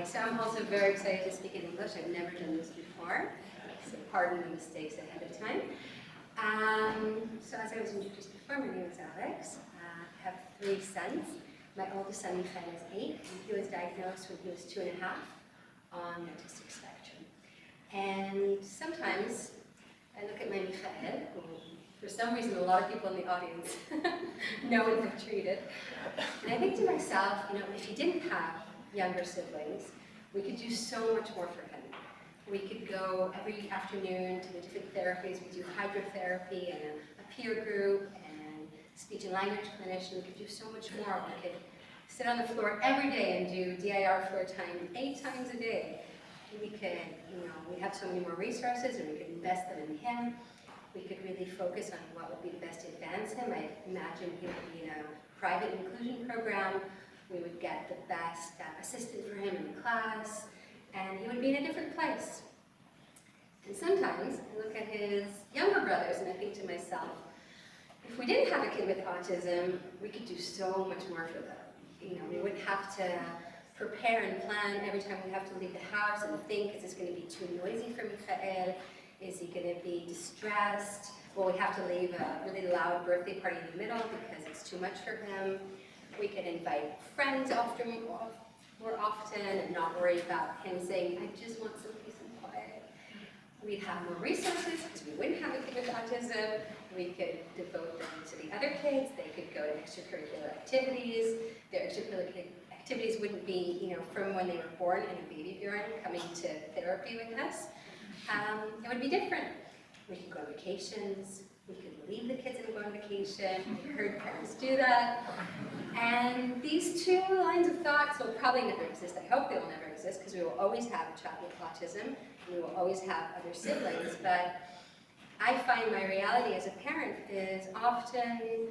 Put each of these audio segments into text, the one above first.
so I'm also very excited to speak in English. I've never done this before, so pardon the mistakes ahead of time. So as I was introduced before, my name is Alex. I have 3 sons. My oldest son, Michael, is 8, and he was diagnosed when he was 2.5 on the autistic spectrum. And sometimes I look at my Michael, who for some reason a lot of people in the audience know and have treated, and I think to myself, if he didn't have younger siblings, we could do so much more for him. We could go every afternoon to the different therapies. We do hydrotherapy and a peer group and speech and language clinician. We could do so much more. We could sit on the floor every day and do DIR floor time 8 times a day. We could, we have so many more resources, and we could invest them in him. We could really focus on what would be the best to advance him. I imagine he would be in a private inclusion program. We would get the best assistant for him in the class, and he would be in a different place. And sometimes I look at his younger brothers and I think to myself, if we didn't have a kid with autism, we could do so much more for them. We wouldn't have to prepare and plan every time we have to leave the house and think, is this going to be too noisy for Michael? Is he going to be distressed? Will we have to leave a really loud birthday party in the middle because it's too much for him? We could invite friends more often and not worry about him saying, I just want some peace and quiet. We'd have more resources because we wouldn't have a kid with autism. We could devote them to the other kids. They could go to extracurricular activities. Their extracurricular activities wouldn't be, from when they were born in a baby urine coming to therapy with us. It would be different. We could go on vacations. We could leave the kids and go on vacation. I heard parents do that. And these 2 lines of thoughts will probably never exist. I hope they will never exist, because we will always have a child with autism, and we will always have other siblings. But I find my reality as a parent is often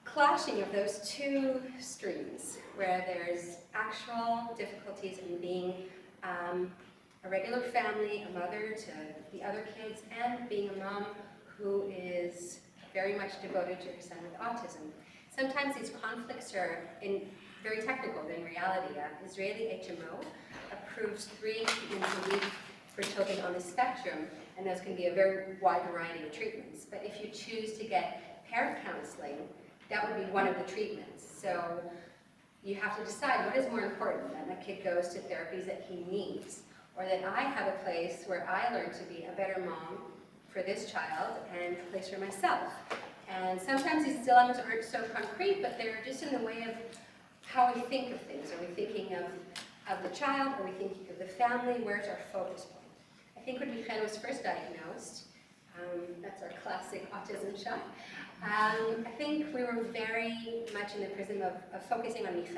clashing of those 2 streams, where there's actual difficulties in being a regular family, a mother to the other kids, and being a mom who is very much devoted to her son with autism. Sometimes these conflicts are very technical in reality. Israeli HMO approves 3 treatments a week for children on the spectrum, and those can be a very wide variety of treatments. But if you choose to get parent counseling, that would be one of the treatments. So you have to decide what is more important, that my kid goes to therapies that he needs, or that I have a place where I learn to be a better mom for this child and a place for myself. And sometimes these dilemmas aren't so concrete, but they're just in the way of how we think of things. Are we thinking of the child? Are we thinking of the family? Where's our focus point? I think when Michael was first diagnosed, that's our classic autism shot, I think we were very much in the prism of focusing on Michael.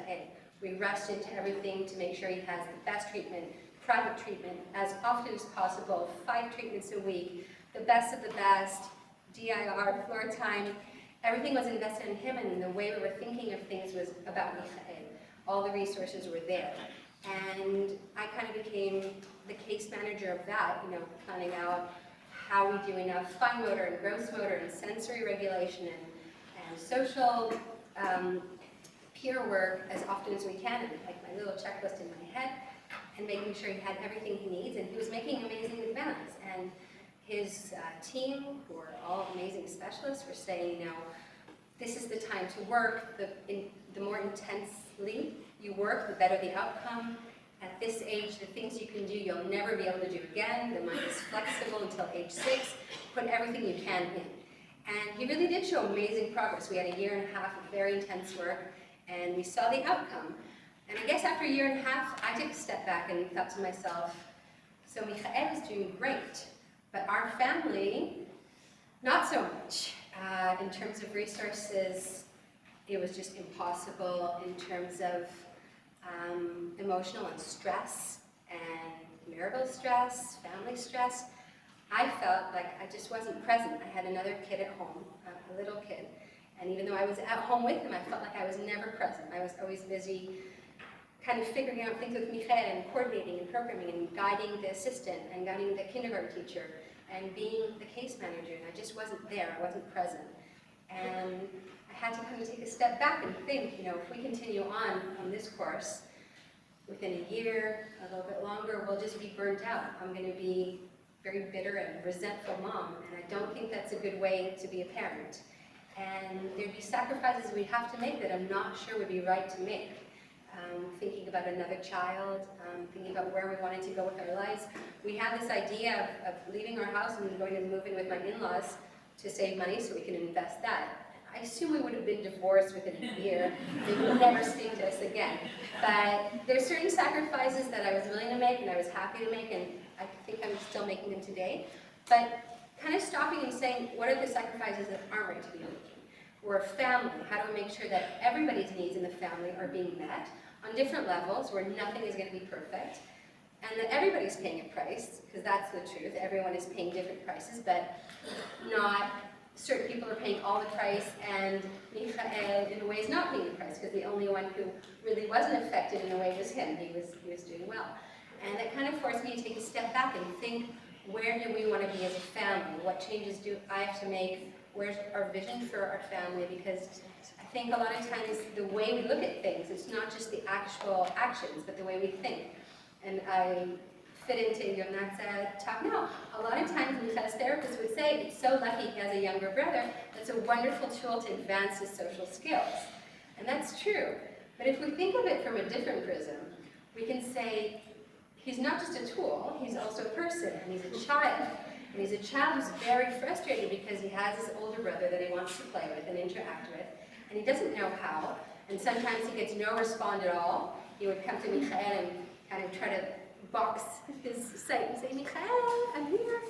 We rushed into everything to make sure he has the best treatment, private treatment, as often as possible, 5 treatments a week, the best of the best, DIR, floor time. Everything was invested in him, and the way we were thinking of things was about Michael. All the resources were there. And I kind of became the case manager of that, planning out how we do enough fine motor and gross motor and sensory regulation and social peer work as often as we can, and like my little checklist in my head, and making sure he had everything he needs, and he was making amazing advances. And his team, who are all amazing specialists, were saying, this is the time to work. The more intensely you work, the better the outcome. At this age, the things you can do, you'll never be able to do again. The mind is flexible until age 6. Put everything you can in. And he really did show amazing progress. We had a 1.5 years of very intense work, and we saw the outcome. And I guess after a 1.5 years, I took a step back and thought to myself, so Michael is doing great, but our family, not so much. In terms of resources, it was just impossible in terms of emotional and stress, and marital stress, family stress. I felt like I just wasn't present. I had another kid at home, a little kid, and even though I was at home with him, I felt like I was never present. I was always busy kind of figuring out things with Michael and coordinating and programming and guiding the assistant and guiding the kindergarten teacher and being the case manager, and I just wasn't there, I wasn't present. And I had to kind of take a step back and think, if we continue on this course, within a year, a little bit longer, we'll just be burnt out. I'm going to be very bitter and resentful mom, and I don't think that's a good way to be a parent. And there'd be sacrifices we'd have to make that I'm not sure would be right to make. Thinking about another child, thinking about where we wanted to go with our lives. We had this idea of leaving our house and going and moving with my in-laws to save money so we can invest that. I assume we would have been divorced within a year. They would never speak to us again. But there's certain sacrifices that I was willing to make and I was happy to make, and I think I'm still making them today. But kind of stopping and saying, what are the sacrifices that aren't right to be making? We're a family. How do we make sure that everybody's needs in the family are being met on different levels where nothing is going to be perfect, and that everybody's paying a price, because that's the truth. Everyone is paying different prices, but not certain people are paying all the price, and Michael, in a way, is not paying the price, because the only one who really wasn't affected in a way was him. He was doing well. And that kind of forced me to take a step back and think, where do we want to be as a family? What changes do I have to make? Where's our vision for our family? Because I think a lot of times the way we look at things, it's not just the actual actions, but the way we think. And I fit into Yonat's talk now. A lot of times Michel's therapist would say, it's so lucky he has a younger brother, that's a wonderful tool to advance his social skills. And that's true. But if we think of it from a different prism, we can say, he's not just a tool, he's also a person, and he's a child. And he's a child who's very frustrated because he has his older brother that he wants to play with and interact with, and he doesn't know how, and sometimes he gets no response at all. He would come to Michael and kind of try to box his sight and say, Michael, I'm here,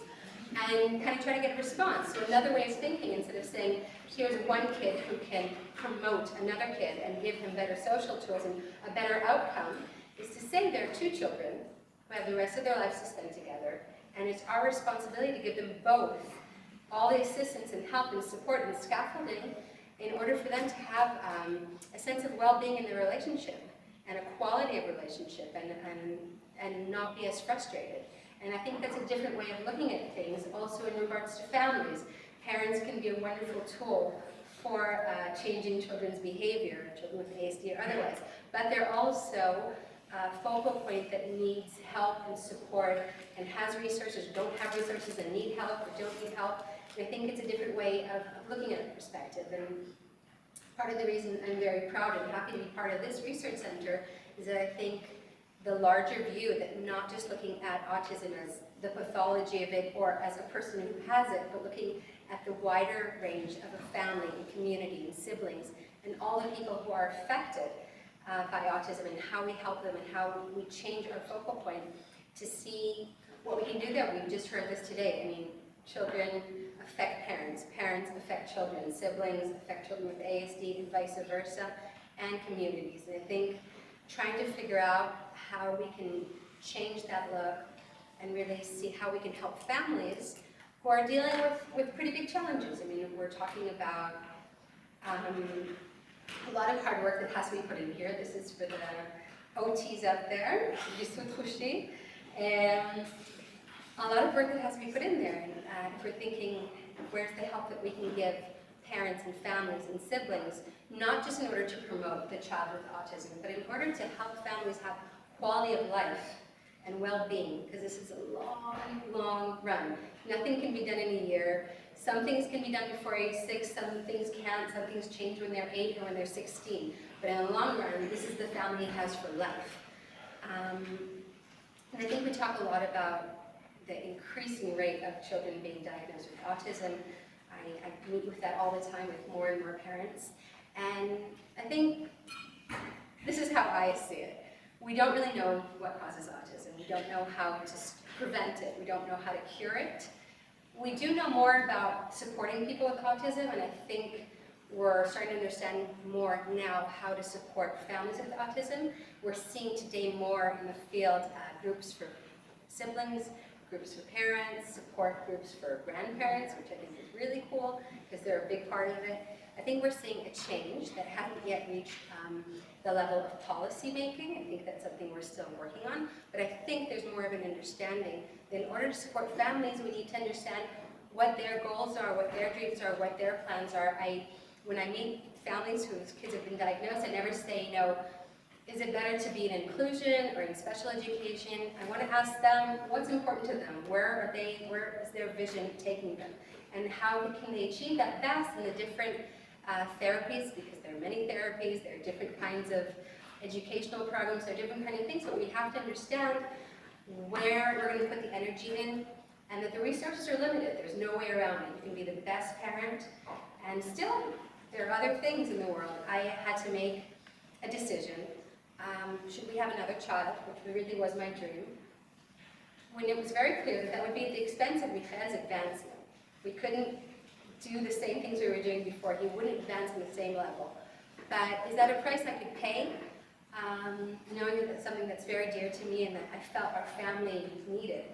and kind of try to get a response. So another way of thinking, instead of saying, here's one kid who can promote another kid and give him better social tools and a better outcome, is to say there are two children who have the rest of their lives to spend together, and it's our responsibility to give them both all the assistance and help and support and scaffolding in order for them to have a sense of well-being in their relationship and a quality of relationship and not be as frustrated. And I think that's a different way of looking at things also in regards to families. Parents can be a wonderful tool for changing children's behavior, children with ASD or otherwise, but they're also a focal point that needs help and support and has resources, don't have resources, and need help or don't need help. And I think it's a different way of looking at a perspective. And part of the reason I'm very proud and happy to be part of this research center is that I think the larger view, that not just looking at autism as the pathology of it or as a person who has it, but looking at the wider range of a family and community and siblings and all the people who are affected by autism and how we help them and how we change our focal point to see what we can do there. We've just heard this today. I mean, children affect parents, parents affect children, siblings affect children with ASD and vice versa, and communities. And I think trying to figure out how we can change that look and really see how we can help families who are dealing with pretty big challenges. I mean, we're talking about a lot of hard work that has to be put in here. This is for the OTs out there, and a lot of work that has to be put in there. And if we're thinking, where's the help that we can give parents and families and siblings, not just in order to promote the child with autism, but in order to help families have quality of life and well-being, because this is a long, long run. Nothing can be done in a year. Some things can be done before age 6, some things can't, some things change when they're 8 or when they're 16. But in the long run, this is the family he has for life. And I think we talk a lot about the increasing rate of children being diagnosed with autism. I meet with that all the time with more and more parents. And I think this is how I see it. We don't really know what causes autism. We don't know how to prevent it. We don't know how to cure it. We do know more about supporting people with autism, and I think we're starting to understand more now how to support families with autism. We're seeing today more in the field groups for siblings, groups for parents, support groups for grandparents, which I think is really cool because they're a big part of it. I think we're seeing a change that hasn't yet reached the level of policy making. I think that's something we're still working on, but I think there's more of an understanding that in order to support families, we need to understand what their goals are, what their dreams are, what their plans are. When I meet families whose kids have been diagnosed, I never say, Is it better to be in inclusion or in special education? I want to ask them what's important to them. Where is their vision taking them? And how can they achieve that best in the different therapies, because there are many therapies, there are different kinds of educational programs, there are different kinds of things, but we have to understand where we're going to put the energy in, and that the resources are limited. There's no way around it. You can be the best parent, and still, there are other things in the world. I had to make a decision. Should we have another child, which really was my dream, when it was very clear that that would be at the expense of Michael's advancement. We couldn't do the same things we were doing before. He wouldn't advance on the same level. But is that a price I could pay? Knowing that that's something that's very dear to me and that I felt our family needed.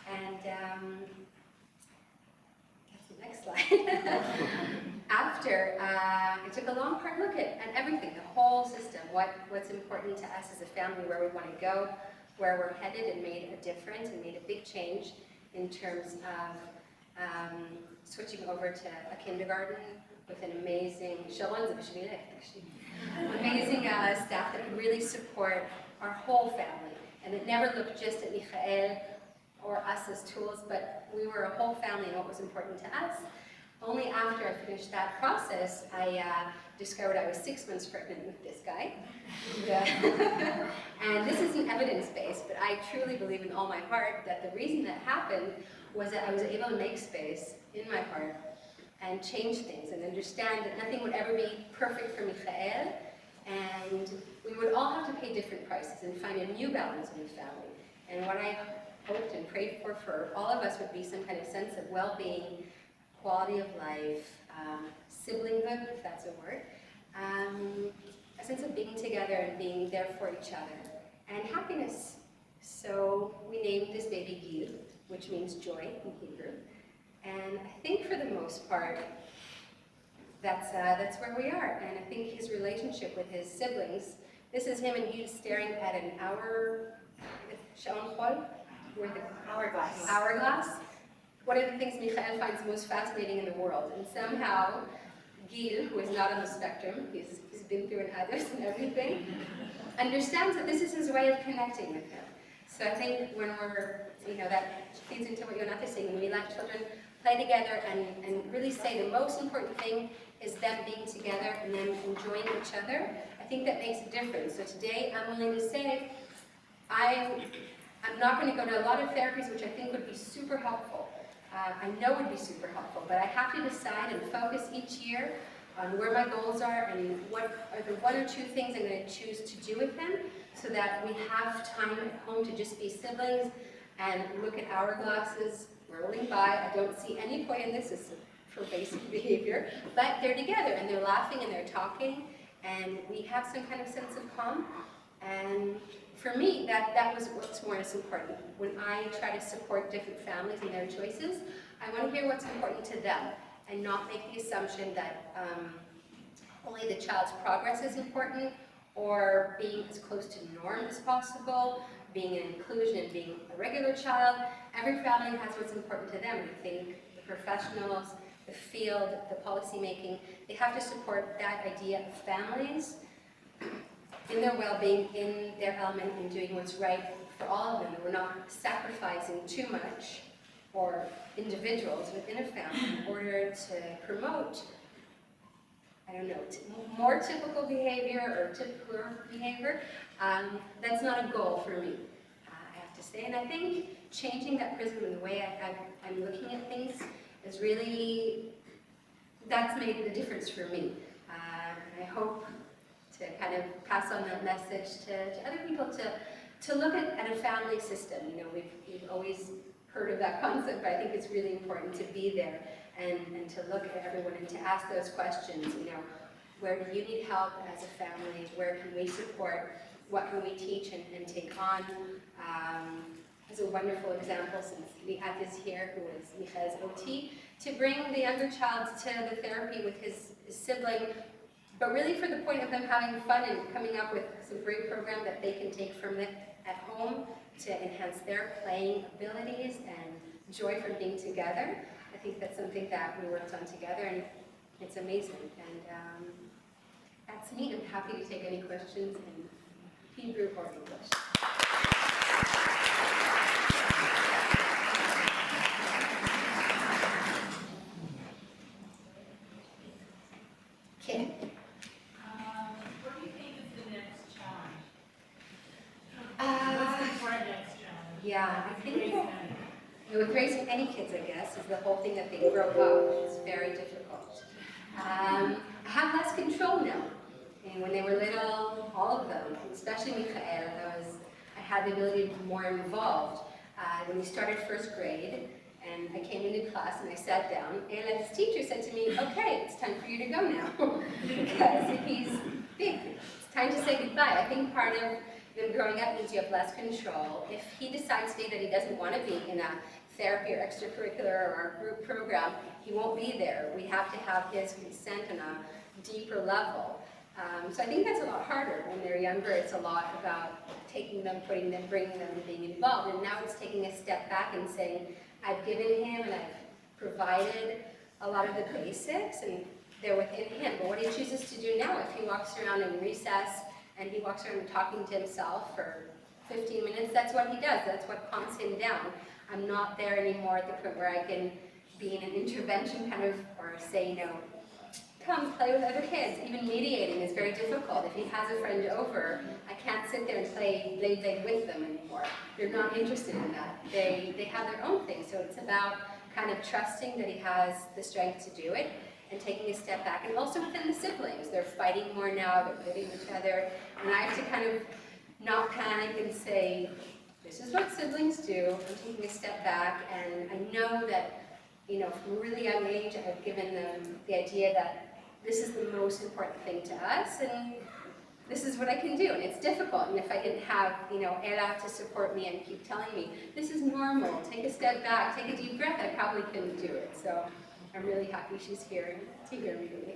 And that's the next slide. After, I took a long, hard look at everything, the whole system, what's important to us as a family, where we want to go, where we're headed, and made a difference and made a big change in terms of switching over to a kindergarten with an amazing, amazing staff that could really support our whole family. And it never looked just at Michael or us as tools, but we were a whole family and what was important to us. Only after I finished that process, I discovered I was 6 months pregnant with this guy. And this isn't evidence-based, but I truly believe in all my heart that the reason that happened was that I was able to make space in my heart and change things and understand that nothing would ever be perfect for Michael, and we would all have to pay different prices and find a new balance in the family. And what I hoped and prayed for all of us would be some kind of sense of well-being, quality of life, siblinghood, if that's a word, a sense of being together and being there for each other, and happiness. So we named this baby Gil, which means joy in Hebrew. And I think for the most part, that's where we are. And I think his relationship with his siblings, this is him and Gil staring at an hourglass. One of the things Michael finds most fascinating in the world. And somehow, Gil, who is not on the spectrum, he's been through an others and everything, understands that this is his way of connecting with him. So I think when we're, that feeds into what Yonat is saying, when we let children play together and really say the most important thing is them being together and them enjoying each other, I think that makes a difference. So today I'm willing to say, I'm not going to go to a lot of therapies which I think would be super helpful. I know would be super helpful, but I have to decide and focus each year on where my goals are and what are the one or two things I'm going to choose to do with them so that we have time at home to just be siblings and look at hourglasses rolling by. I don't see any point in this as for basic behavior, but they're together and they're laughing and they're talking and we have some kind of sense of calm. And for me, that was what's more important. When I try to support different families and their choices, I want to hear what's important to them and not make the assumption that only the child's progress is important or being as close to norm as possible, being an inclusion, being a regular child. Every family has what's important to them. I think the professionals, the field, the policy making, they have to support that idea of families in their well-being, in their element, in doing what's right for all of them. We're not sacrificing too much for individuals within a family in order to promote, more typical behavior or typical behavior. That's not a goal for me, I have to say. And I think changing that prism in the way I'm looking at things is really, that's made the difference for me. I hope to kind of pass on that message to other people to look at a family system. We've always heard of that concept, but I think it's really important to be there and to look at everyone and to ask those questions. Where do you need help as a family? Where can we support? What can we teach and take on? As a wonderful example, since Liat is here, who is Michael's OT, to bring the younger child to the therapy with his sibling, but really for the point of them having fun and coming up with some great program that they can take from it at home to enhance their playing abilities and joy from being together. I think that's something that we worked on together, and it's amazing. And that's me. I'm happy to take any questions and Hebrew or English. Okay. What do you think is the next challenge? What's the next challenge? Yeah, I think with raising any kids, I guess, is the whole thing that they grow up. It's very difficult. I have less control now. And when they were little, all of them, especially Michael, I had the ability to be more involved. When we started first grade, and I came into class and I sat down, and his teacher said to me, okay, it's time for you to go now, because he's big. It's time to say goodbye. I think part of them growing up means you have less control. If he decides today that he doesn't want to be in a therapy or extracurricular or group program, he won't be there. We have to have his consent on a deeper level. So I think that's a lot harder. When they're younger, it's a lot about taking them, putting them, bringing them, and being involved. And now it's taking a step back and saying, I've given him and I've provided a lot of the basics, and they're within him. But what he chooses to do now, if he walks around in recess and he walks around talking to himself for 15 minutes, that's what he does. That's what calms him down. I'm not there anymore at the point where I can be in an intervention kind of, or say, you know, come play with other kids. Even mediating is very difficult. If he has a friend over, I can't sit there and play blade with them anymore. They're not interested in that. They have their own thing. So it's about kind of trusting that he has the strength to do it and taking a step back. And also within the siblings, they're fighting more now, they're hitting each other. And I have to kind of not panic and say, this is what siblings do. I'm taking a step back, and I know that, you know, from a really young age, I've given them the idea that this is the most important thing to us, and this is what I can do. And it's difficult, and if I didn't have, you know, Ella to support me and keep telling me, this is normal, take a step back, take a deep breath, I probably couldn't do it. So I'm really happy she's here to hear me.